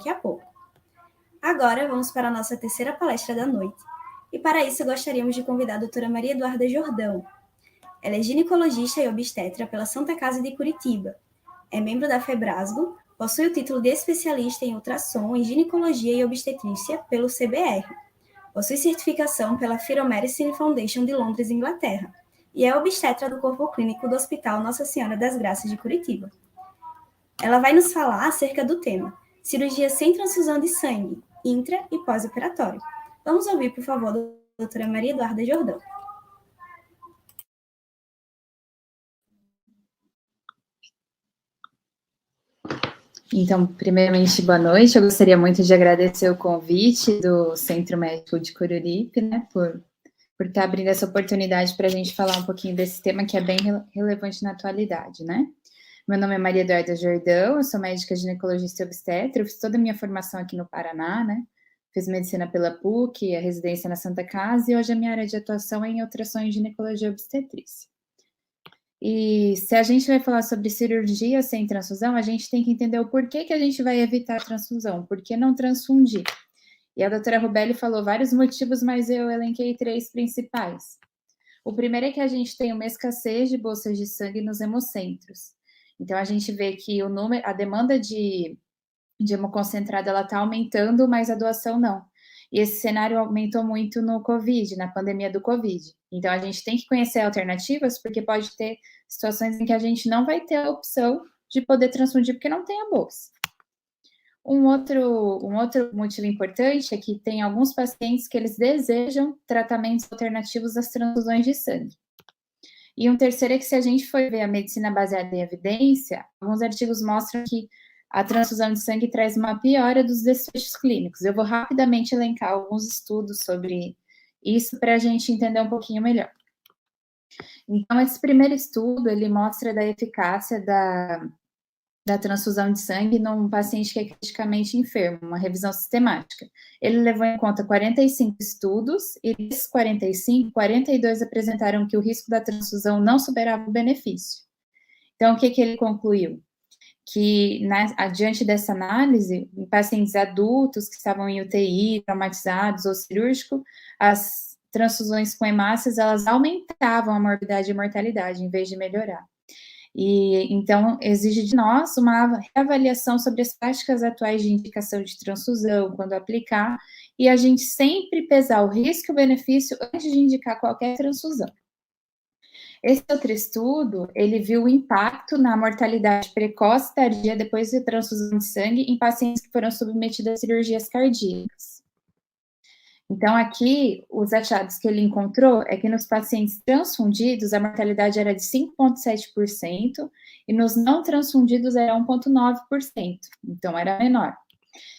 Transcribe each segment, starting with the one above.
daqui a pouco. Agora, vamos para a nossa terceira palestra da noite. E para isso, gostaríamos de convidar a doutora Maria Eduarda Jordão. Ela é ginecologista e obstetra pela Santa Casa de Curitiba. É membro da FEBRASGO, possui o título de especialista em ultrassom em ginecologia e obstetrícia pelo CBR. Possui certificação pela Philomedicine Foundation de Londres, Inglaterra. E é obstetra do Corpo Clínico do Hospital Nossa Senhora das Graças de Curitiba. Ela vai nos falar acerca do tema cirurgia sem transfusão de sangue, intra e pós-operatório. Vamos ouvir, por favor, a doutora Maria Eduarda Jordão. Então, primeiramente, boa noite. Eu gostaria muito de agradecer o convite do Centro Médico de Coruripe, né, por estar abrindo essa oportunidade para a gente falar um pouquinho desse tema que é bem relevante na atualidade, né? Meu nome é Maria Eduarda Jordão, eu sou médica ginecologista e obstetra, eu fiz toda a minha formação aqui no Paraná, né? Fiz medicina pela PUC, a residência na Santa Casa, e hoje a minha área de atuação é em ultrassom em ginecologia e obstetrícia. E se a gente vai falar sobre cirurgia sem transfusão, a gente tem que entender o porquê que a gente vai evitar a transfusão, por que não transfundir. E a doutora Rubelli falou vários motivos, mas eu elenquei 3 principais. O primeiro é que a gente tem uma escassez de bolsas de sangue nos hemocentros. Então, a gente vê que a demanda de hemoconcentrado, ela está aumentando, mas a doação não. E esse cenário aumentou muito no Covid, na pandemia do Covid. Então, a gente tem que conhecer alternativas, porque pode ter situações em que a gente não vai ter a opção de poder transfundir, porque não tem a bolsa. Um outro motivo importante é que tem alguns pacientes que eles desejam tratamentos alternativos às transfusões de sangue. E um terceiro é que, se a gente for ver a medicina baseada em evidência, alguns artigos mostram que a transfusão de sangue traz uma piora dos desfechos clínicos. Eu vou rapidamente elencar alguns estudos sobre isso para a gente entender um pouquinho melhor. Então, esse primeiro estudo, ele mostra da eficácia da transfusão de sangue num paciente que é criticamente enfermo, uma revisão sistemática. Ele levou em conta 45 estudos, e desses 45, 42 apresentaram que o risco da transfusão não superava o benefício. Então, o que ele concluiu? Que, adiante dessa análise, em pacientes adultos que estavam em UTI, traumatizados ou cirúrgico, as transfusões com hemácias, elas aumentavam a morbidade e mortalidade, em vez de melhorar. E, então, exige de nós uma reavaliação sobre as práticas atuais de indicação de transfusão, quando aplicar, e a gente sempre pesar o risco e o benefício antes de indicar qualquer transfusão. Esse outro estudo, ele viu o impacto na mortalidade precoce tardia depois de transfusão de sangue em pacientes que foram submetidos a cirurgias cardíacas. Então, aqui, os achados que ele encontrou é que nos pacientes transfundidos, a mortalidade era de 5,7%, e nos não transfundidos era 1,9%, então era menor.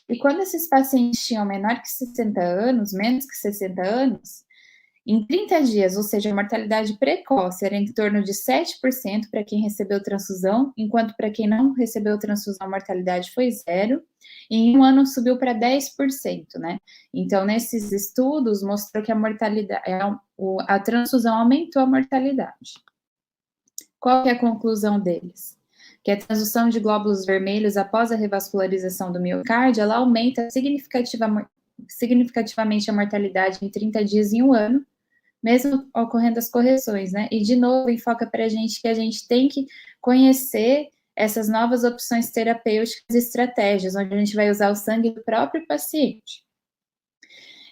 E quando esses pacientes tinham menor que 60 anos, menos que 60 anos, em 30 dias, ou seja, a mortalidade precoce era em torno de 7% para quem recebeu transfusão, enquanto para quem não recebeu transfusão, a mortalidade foi 0%, e em um ano subiu para 10%, né? Então, nesses estudos, mostrou que a transfusão aumentou a mortalidade. Qual que é a conclusão deles? Que a transdução de glóbulos vermelhos após a revascularização do miocárdio, ela aumenta significativamente a mortalidade em 30 dias e um ano, mesmo ocorrendo as correções, né? E, de novo, enfoca para a gente que a gente tem que conhecer essas novas opções terapêuticas e estratégias, onde a gente vai usar o sangue do próprio paciente.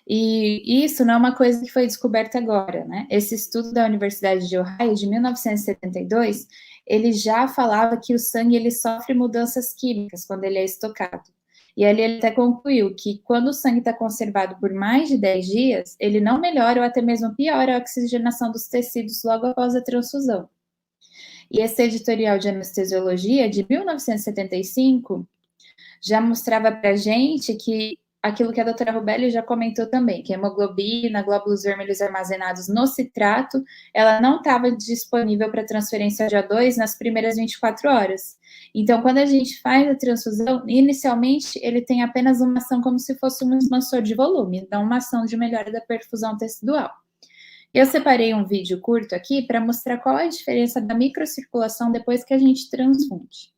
E isso não é uma coisa que foi descoberta agora, né? Esse estudo da Universidade de Ohio, de 1972, ele já falava que o sangue, ele sofre mudanças químicas quando ele é estocado. E ali ele até concluiu que quando o sangue está conservado por mais de 10 dias, ele não melhora ou até mesmo piora a oxigenação dos tecidos logo após a transfusão. E esse editorial de anestesiologia, de 1975, já mostrava para a gente que aquilo que a doutora Rubelli já comentou também, que a hemoglobina, glóbulos vermelhos armazenados no citrato, ela não estava disponível para transferência de O2 nas primeiras 24 horas. Então, quando a gente faz a transfusão, inicialmente ele tem apenas uma ação como se fosse um expansor de volume, não uma ação de melhora da perfusão tecidual. Eu separei um vídeo curto aqui para mostrar qual é a diferença da microcirculação depois que a gente transfunde.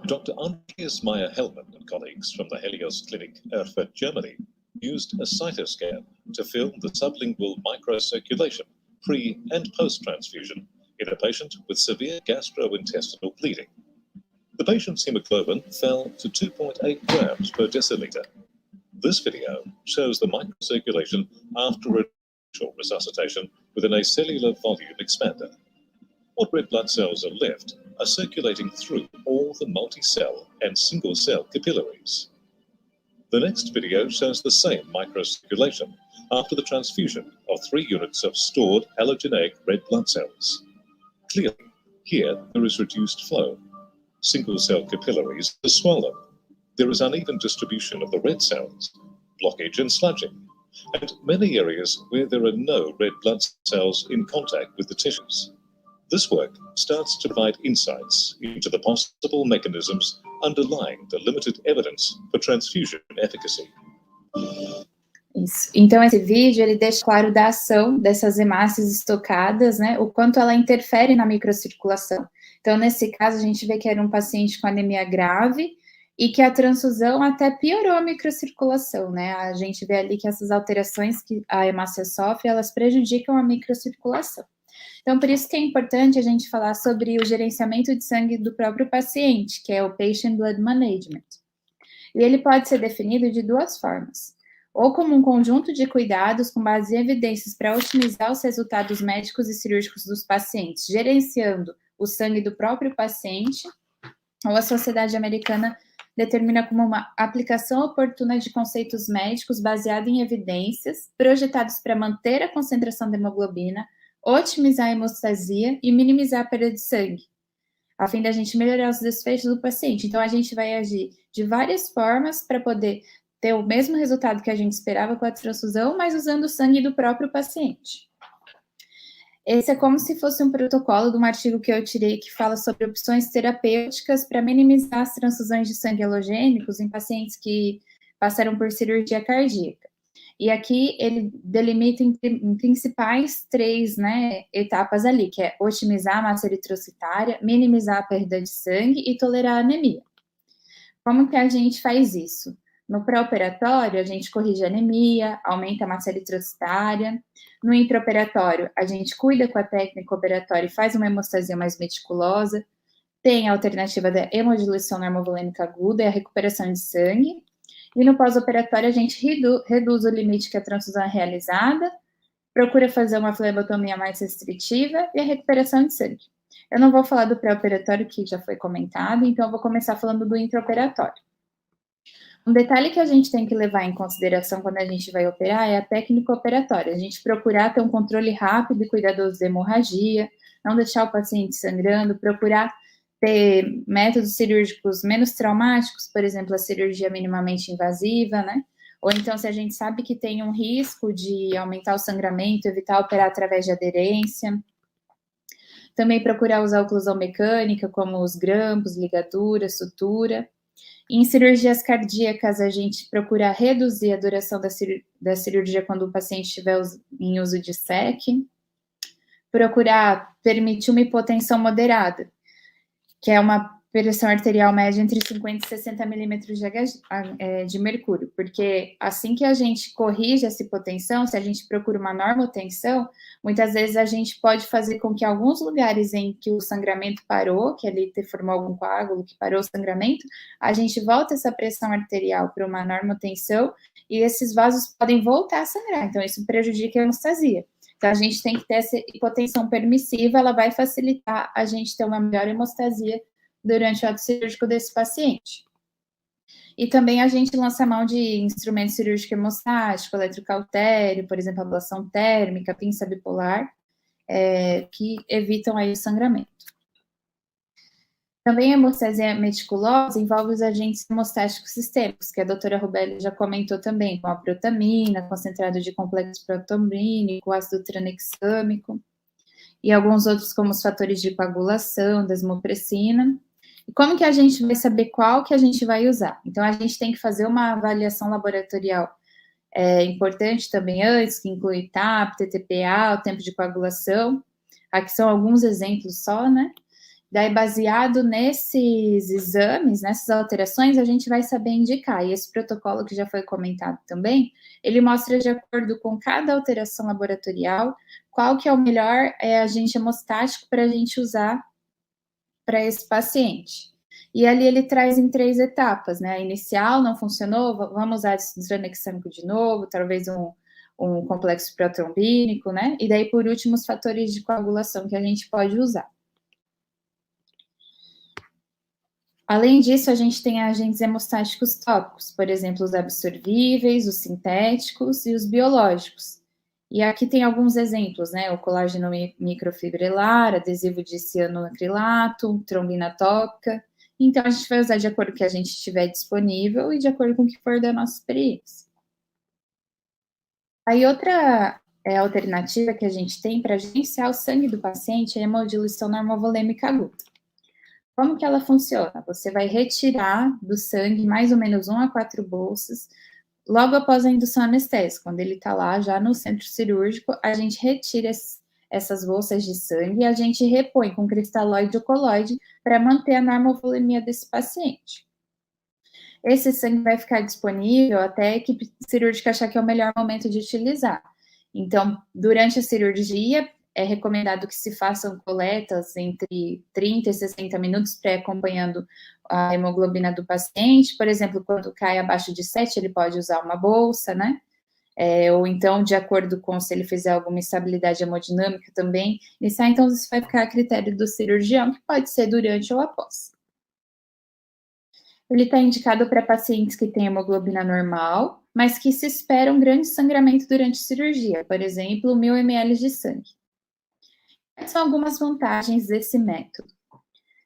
Dr. Andreas Meyer-Hellmann and colleagues from the Helios Clinic, Erfurt, Germany, used a cytoscan to film the sublingual microcirculation pre- and post-transfusion in a patient with severe gastrointestinal bleeding. The patient's hemoglobin fell to 2.8 grams per deciliter. This video shows the microcirculation after initial resuscitation with an acellular volume expander. What red blood cells are left are circulating through all the multi-cell and single-cell capillaries. The next video shows the same microcirculation after the transfusion of 3 units of stored allogeneic red blood cells. Clearly, here there is reduced flow. Single-cell capillaries are swollen. There is uneven distribution of the red cells, blockage and sludging, and many areas where there are no red blood cells in contact with the tissues. This work starts to provide insights into the possible mechanisms underlying the limited evidence for transfusion efficacy. Isso. Então, esse vídeo, ele deixa claro da ação dessas hemácias estocadas, né, o quanto ela interfere na microcirculação. Então, nesse caso, a gente vê que era um paciente com anemia grave e que a transfusão até piorou a microcirculação, né? A gente vê ali que essas alterações que a hemácia sofre, elas prejudicam a microcirculação. Então, por isso que é importante a gente falar sobre o gerenciamento de sangue do próprio paciente, que é o Patient Blood Management. E ele pode ser definido de 2 formas. Ou como um conjunto de cuidados com base em evidências para otimizar os resultados médicos e cirúrgicos dos pacientes, gerenciando o sangue do próprio paciente, ou a Sociedade Americana determina como uma aplicação oportuna de conceitos médicos baseados em evidências, projetados para manter a concentração de hemoglobina, otimizar a hemostasia e minimizar a perda de sangue, a fim da gente melhorar os desfechos do paciente. Então, a gente vai agir de várias formas para poder ter o mesmo resultado que a gente esperava com a transfusão, mas usando o sangue do próprio paciente. Esse é como se fosse um protocolo de um artigo que eu tirei que fala sobre opções terapêuticas para minimizar as transfusões de sangue halogênicos em pacientes que passaram por cirurgia cardíaca. E aqui ele delimita em principais 3, né, etapas ali, que é otimizar a massa eritrocitária, minimizar a perda de sangue e tolerar a anemia. Como que a gente faz isso? No pré-operatório, a gente corrige a anemia, aumenta a massa eritrocitária. No intraoperatório, a gente cuida com a técnica operatória e faz uma hemostasia mais meticulosa. Tem a alternativa da hemodiluição normovolêmica aguda e a recuperação de sangue. E no pós-operatório, a gente reduz o limite que a transfusão é realizada, procura fazer uma flebotomia mais restritiva e a recuperação de sangue. Eu não vou falar do pré-operatório, que já foi comentado, então eu vou começar falando do intraoperatório. Um detalhe que a gente tem que levar em consideração quando a gente vai operar é a técnica operatória. A gente procurar ter um controle rápido e cuidadoso da hemorragia, não deixar o paciente sangrando, procurar ter métodos cirúrgicos menos traumáticos, por exemplo, a cirurgia minimamente invasiva, né? Ou então, se a gente sabe que tem um risco de aumentar o sangramento, evitar operar através de aderência. Também procurar usar oclusão mecânica, como os grampos, ligadura, sutura. Em cirurgias cardíacas, a gente procura reduzir a duração da cirurgia quando o paciente estiver em uso de SEC. Procurar permitir uma hipotensão moderada, que é uma pressão arterial média entre 50 e 60 milímetros de mercúrio, porque assim que a gente corrige essa hipotensão, se a gente procura uma normotensão, muitas vezes a gente pode fazer com que alguns lugares em que o sangramento parou, que ali formou algum coágulo que parou o sangramento, a gente volta essa pressão arterial para uma normotensão e esses vasos podem voltar a sangrar, então isso prejudica a hemostasia. Então, a gente tem que ter essa hipotensão permissiva, ela vai facilitar a gente ter uma melhor hemostasia durante o ato cirúrgico desse paciente. E também a gente lança mão de instrumento cirúrgico hemostático, eletrocautério, por exemplo, ablação térmica, pinça bipolar, que evitam aí o sangramento. Também a hemostasia meticulosa envolve os agentes hemostáticos sistêmicos, que a doutora Rubelli já comentou também, como a protamina, concentrado de complexo protamínico, ácido tranexâmico, e alguns outros como os fatores de coagulação, desmopressina. E como que a gente vai saber qual que a gente vai usar? Então, a gente tem que fazer uma avaliação laboratorial importante também antes, que inclui TAP, TTPA, o tempo de coagulação. Aqui são alguns exemplos só, né? Daí, baseado nesses exames, nessas alterações, a gente vai saber indicar. E esse protocolo que já foi comentado também, ele mostra de acordo com cada alteração laboratorial, qual que é o melhor agente hemostático para a gente usar para esse paciente. E ali ele traz em 3 etapas, né? A inicial não funcionou, vamos usar tranexâmico de novo, talvez um complexo protrombínico, né? E daí, por último, os fatores de coagulação que a gente pode usar. Além disso, a gente tem agentes hemostáticos tópicos, por exemplo, os absorvíveis, os sintéticos e os biológicos. E aqui tem alguns exemplos, né? O colágeno microfibrillar, adesivo de cianoacrilato, trombina tópica. Então, a gente vai usar de acordo com o que a gente tiver disponível e de acordo com o que for da nossa experiência. Aí, outra alternativa que a gente tem para gerenciar o sangue do paciente é a hemodiluição normovolêmica aguda. Como que ela funciona? Você vai retirar do sangue mais ou menos 1 a 4 bolsas, logo após a indução anestésica, quando ele está lá já no centro cirúrgico, a gente retira essas bolsas de sangue e a gente repõe com cristalóide ou coloide para manter a normovolemia desse paciente. Esse sangue vai ficar disponível até a equipe cirúrgica achar que é o melhor momento de utilizar. Então, durante a cirurgia, é recomendado que se façam coletas entre 30 e 60 minutos pré-acompanhando a hemoglobina do paciente. Por exemplo, quando cai abaixo de 7, ele pode usar uma bolsa, né? Ou então, de acordo com se ele fizer alguma instabilidade hemodinâmica também, então isso vai ficar a critério do cirurgião, que pode ser durante ou após. Ele está indicado para pacientes que têm hemoglobina normal, mas que se espera um grande sangramento durante a cirurgia, por exemplo, 1000 ml de sangue. Quais são algumas vantagens desse método?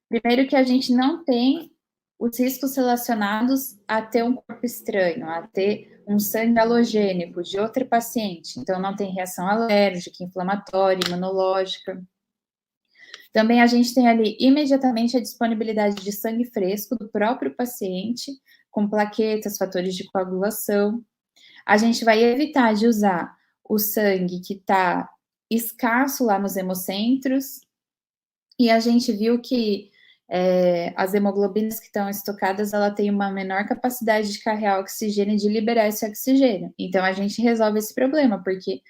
Primeiro, que a gente não tem os riscos relacionados a ter um corpo estranho, a ter um sangue halogênico de outro paciente. Então, não tem reação alérgica, inflamatória, imunológica. Também a gente tem ali imediatamente a disponibilidade de sangue fresco do próprio paciente, com plaquetas, fatores de coagulação. A gente vai evitar de usar o sangue que está escasso lá nos hemocentros, e a gente viu que as hemoglobinas que estão estocadas, ela tem uma menor capacidade de carregar oxigênio e de liberar esse oxigênio. Então, a gente resolve esse problema, porque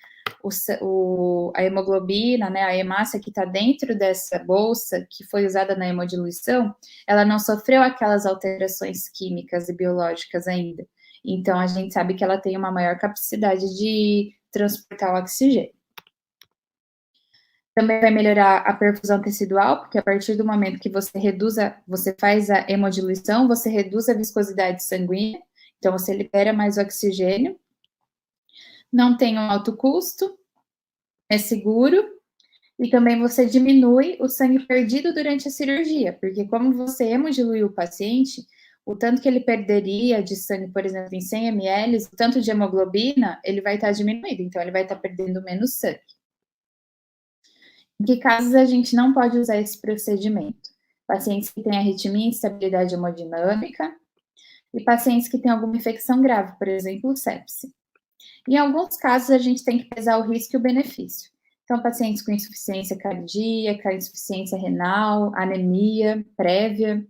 a hemoglobina, né, a hemácia que está dentro dessa bolsa, que foi usada na hemodiluição, ela não sofreu aquelas alterações químicas e biológicas ainda. Então, a gente sabe que ela tem uma maior capacidade de transportar o oxigênio. Também vai melhorar a perfusão tecidual, porque a partir do momento que você faz a hemodiluição, você reduz a viscosidade sanguínea, então você libera mais oxigênio. Não tem um alto custo, é seguro, e também você diminui o sangue perdido durante a cirurgia, porque como você hemodiluiu o paciente, o tanto que ele perderia de sangue, por exemplo, em 100 ml, o tanto de hemoglobina, ele vai estar diminuído, então ele vai estar perdendo menos sangue. Em que casos a gente não pode usar esse procedimento? Pacientes que têm arritmia e instabilidade hemodinâmica e pacientes que têm alguma infecção grave, por exemplo, sepse. Em alguns casos, a gente tem que pesar o risco e o benefício. Então, pacientes com insuficiência cardíaca, insuficiência renal, anemia prévia,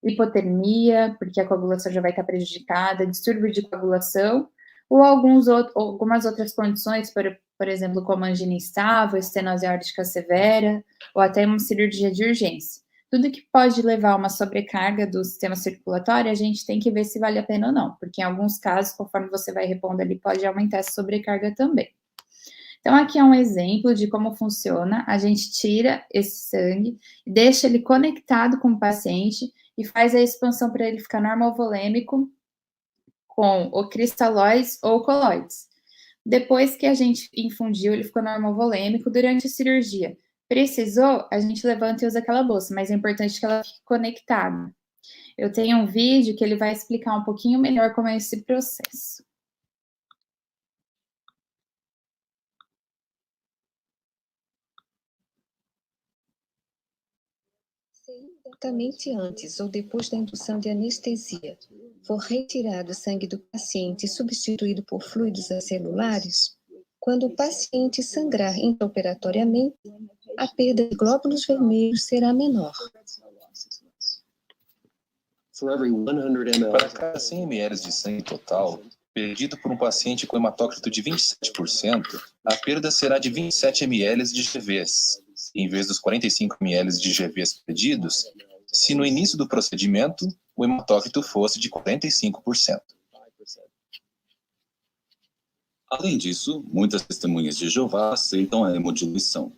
hipotermia, porque a coagulação já vai estar prejudicada, distúrbio de coagulação, ou algumas outras condições, por exemplo, como angina instável, estenose aórtica severa, ou até uma cirurgia de urgência. Tudo que pode levar a uma sobrecarga do sistema circulatório, a gente tem que ver se vale a pena ou não, porque em alguns casos, conforme você vai repondo ali, pode aumentar essa sobrecarga também. Então, aqui é um exemplo de como funciona. A gente tira esse sangue, deixa ele conectado com o paciente e faz a expansão para ele ficar normovolêmico com o cristalóides ou coloides. Depois que a gente infundiu, ele ficou normovolêmico durante a cirurgia. Precisou, a gente levanta e usa aquela bolsa, mas é importante que ela fique conectada. Eu tenho um vídeo que ele vai explicar um pouquinho melhor como é esse processo. Se imediatamente antes ou depois da indução de anestesia for retirado o sangue do paciente e substituído por fluidos acelulares, quando o paciente sangrar intraoperatoriamente, a perda de glóbulos vermelhos será menor. Para cada 100 ml de sangue total, perdido por um paciente com hematócrito de 27%, a perda será de 27 ml de GVs, em vez dos 45 ml de GVs perdidos, se no início do procedimento o hematócrito fosse de 45%. Além disso, muitas testemunhas de Jeová aceitam a hemodiluição.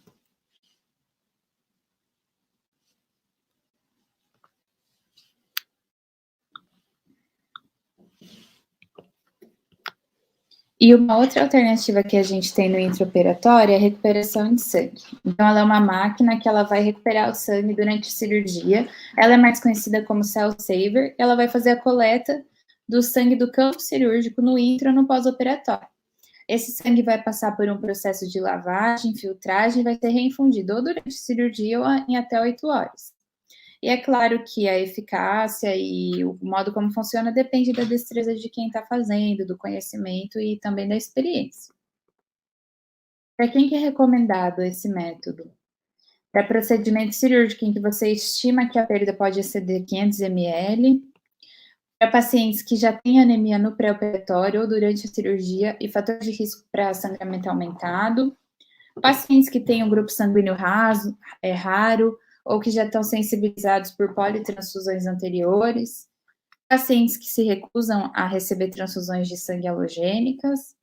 E uma outra alternativa que a gente tem no intraoperatório é a recuperação de sangue. Então, ela é uma máquina que ela vai recuperar o sangue durante a cirurgia. Ela é mais conhecida como Cell Saver. Ela vai fazer a coleta do sangue do campo cirúrgico no intra ou no pós-operatório. Esse sangue vai passar por um processo de lavagem, filtragem, e vai ser reinfundido ou durante a cirurgia ou em até 8 horas. E é claro que a eficácia e o modo como funciona depende da destreza de quem está fazendo, do conhecimento e também da experiência. Para quem que é recomendado esse método? Para procedimento cirúrgico em que você estima que a perda pode exceder 500 ml, para pacientes que já têm anemia no pré-operatório ou durante a cirurgia e fator de risco para sangramento aumentado, pacientes que têm um grupo sanguíneo raro, ou que já estão sensibilizados por politransfusões anteriores, pacientes que se recusam a receber transfusões de sangue halogênicas,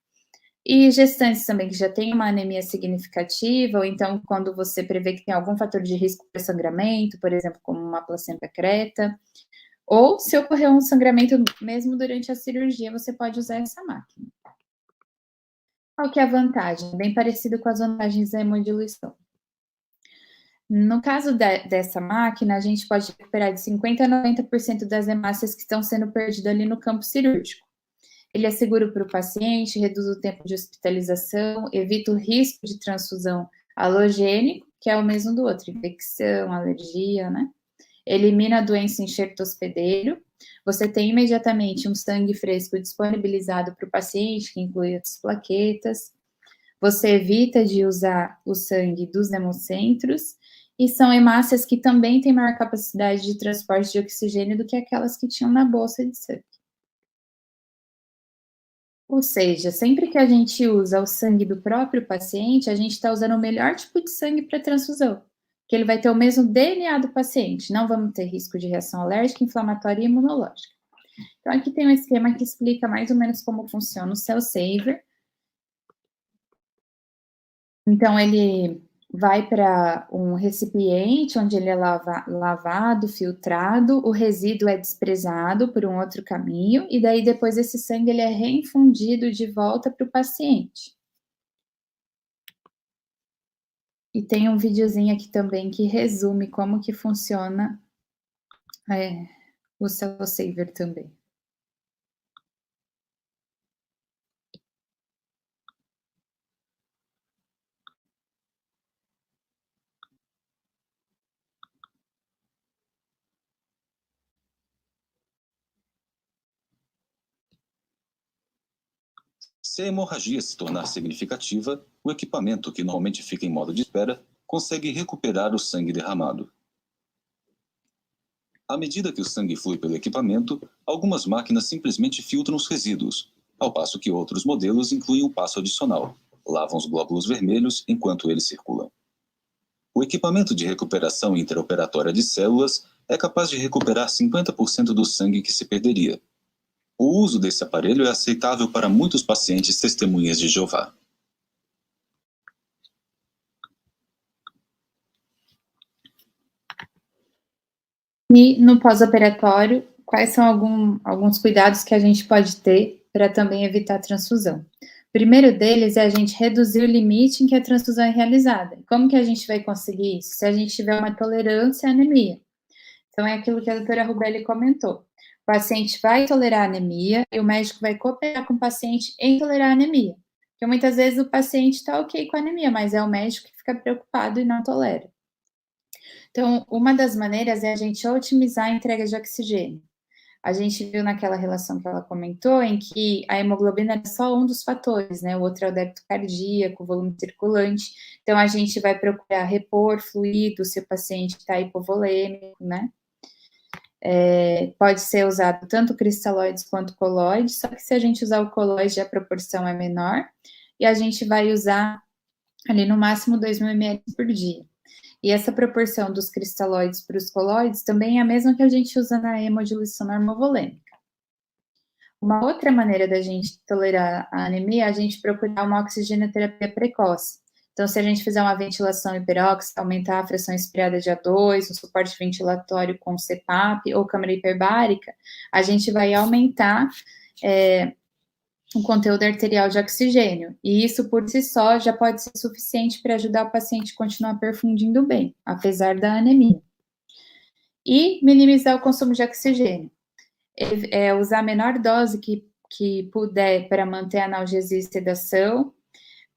e gestantes também que já têm uma anemia significativa, ou então quando você prevê que tem algum fator de risco para sangramento, por exemplo, como uma placenta creta, ou se ocorrer um sangramento mesmo durante a cirurgia, você pode usar essa máquina. Qual que é a vantagem? Bem parecido com as vantagens da hemodiluição. No caso dessa máquina, a gente pode recuperar de 50% a 90% das hemácias que estão sendo perdidas ali no campo cirúrgico. Ele é seguro para o paciente, reduz o tempo de hospitalização, evita o risco de transfusão halogênico, que é o mesmo do outro, infecção, alergia, né? Elimina a doença enxerto hospedeiro. Você tem imediatamente um sangue fresco disponibilizado para o paciente, que inclui as plaquetas. Você evita de usar o sangue dos hemocentros, e são hemácias que também têm maior capacidade de transporte de oxigênio do que aquelas que tinham na bolsa de sangue. Ou seja, sempre que a gente usa o sangue do próprio paciente, a gente está usando o melhor tipo de sangue para transfusão, que ele vai ter o mesmo DNA do paciente, não vamos ter risco de reação alérgica, inflamatória e imunológica. Então, aqui tem um esquema que explica mais ou menos como funciona o Cell Saver. Então, ele vai para um recipiente onde ele é lavado, filtrado, o resíduo é desprezado por um outro caminho, e daí depois esse sangue ele é reinfundido de volta para o paciente. E tem um videozinho aqui também que resume como que funciona o Cell Saver também. Se a hemorragia se tornar significativa, o equipamento, que normalmente fica em modo de espera, consegue recuperar o sangue derramado. À medida que o sangue flui pelo equipamento, algumas máquinas simplesmente filtram os resíduos, ao passo que outros modelos incluem um passo adicional: lavam os glóbulos vermelhos enquanto eles circulam. O equipamento de recuperação intraoperatória de células é capaz de recuperar 50% do sangue que se perderia. O uso desse aparelho é aceitável para muitos pacientes testemunhas de Jeová. E no pós-operatório, quais são alguns cuidados que a gente pode ter para também evitar a transfusão? O primeiro deles é a gente reduzir o limite em que a transfusão é realizada. Como que a gente vai conseguir isso? Se a gente tiver uma tolerância à anemia. Então, é aquilo que a doutora Rubelli comentou. O paciente vai tolerar a anemia e o médico vai cooperar com o paciente em tolerar a anemia. Porque muitas vezes o paciente está ok com a anemia, mas é o médico que fica preocupado e não tolera. Então, uma das maneiras é a gente otimizar a entrega de oxigênio. A gente viu naquela relação que ela comentou, em que a hemoglobina é só um dos fatores, né? O outro é o débito cardíaco, o volume circulante. Então, a gente vai procurar repor fluido se o paciente está hipovolêmico, né? Pode ser usado tanto cristalóides quanto colóides, só que se a gente usar o colóide, a proporção é menor, e a gente vai usar ali no máximo 2.000 ml por dia. E essa proporção dos cristalóides para os colóides também é a mesma que a gente usa na hemodiluição normovolêmica. Uma outra maneira da gente tolerar a anemia é a gente procurar uma oxigenoterapia precoce. Então, se a gente fizer uma ventilação hiperóxica, aumentar a fração expirada de O2, um suporte ventilatório com CPAP ou câmara hiperbárica, a gente vai aumentar o conteúdo arterial de oxigênio. E isso, por si só, já pode ser suficiente para ajudar o paciente a continuar perfundindo bem, apesar da anemia. E minimizar o consumo de oxigênio. Usar a menor dose que puder para manter a analgesia e sedação,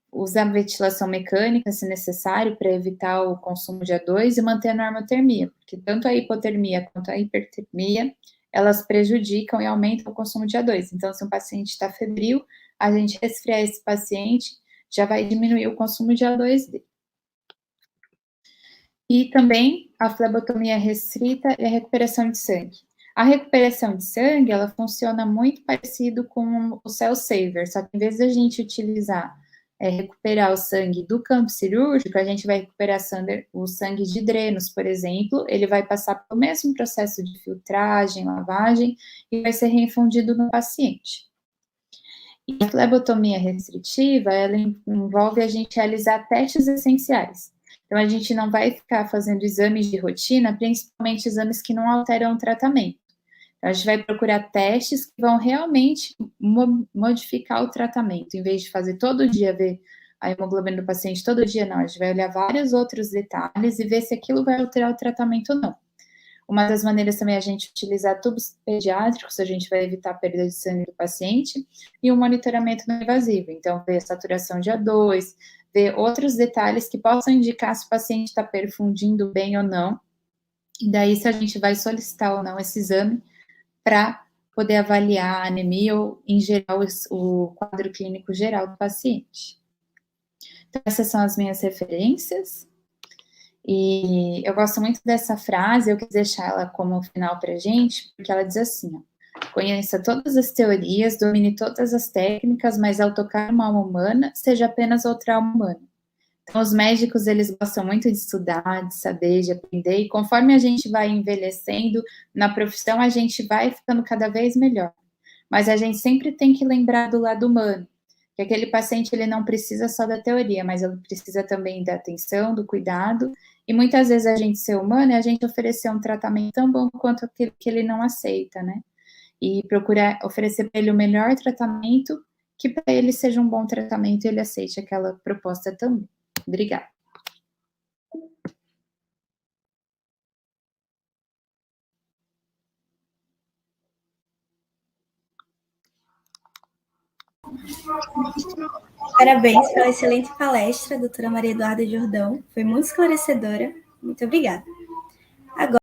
usar ventilação mecânica, se necessário, para evitar o consumo de O2 e manter a normotermia, porque tanto a hipotermia quanto a hipertermia, elas prejudicam e aumentam o consumo de O2. Então, se um paciente está febril, a gente resfriar esse paciente já vai diminuir o consumo de O2 dele. E também a flebotomia restrita e a recuperação de sangue. A recuperação de sangue, ela funciona muito parecido com o Cell Saver, só que em vez de a gente utilizar recuperar o sangue do campo cirúrgico, a gente vai recuperar o sangue de drenos, por exemplo, ele vai passar pelo mesmo processo de filtragem, lavagem, e vai ser reinfundido no paciente. E a flebotomia restritiva, ela envolve a gente realizar testes essenciais. Então, a gente não vai ficar fazendo exames de rotina, principalmente exames que não alteram o tratamento. A gente vai procurar testes que vão realmente modificar o tratamento, em vez de fazer todo dia, ver a hemoglobina do paciente todo dia, não. A gente vai olhar vários outros detalhes e ver se aquilo vai alterar o tratamento ou não. Uma das maneiras também é a gente utilizar tubos pediátricos, a gente vai evitar a perda de sangue do paciente, e o monitoramento não invasivo. Então, ver a saturação de O2, ver outros detalhes que possam indicar se o paciente está perfundindo bem ou não. E daí, se a gente vai solicitar ou não esse exame, para poder avaliar a anemia ou, em geral, o quadro clínico geral do paciente. Então, essas são as minhas referências. E eu gosto muito dessa frase, eu quis deixar ela como final para a gente, porque ela diz assim, ó, conheça todas as teorias, domine todas as técnicas, mas ao tocar uma alma humana, seja apenas outra alma humana. Então, os médicos, eles gostam muito de estudar, de saber, de aprender, e conforme a gente vai envelhecendo na profissão, a gente vai ficando cada vez melhor. Mas a gente sempre tem que lembrar do lado humano, que aquele paciente, ele não precisa só da teoria, mas ele precisa também da atenção, do cuidado, e muitas vezes a gente ser humano é a gente oferecer um tratamento tão bom quanto aquele que ele não aceita, né? E procurar oferecer para ele o melhor tratamento, que para ele seja um bom tratamento e ele aceite aquela proposta também. Obrigada. Parabéns pela excelente palestra, doutora Maria Eduarda Jordão. Foi muito esclarecedora. Muito obrigada. Agora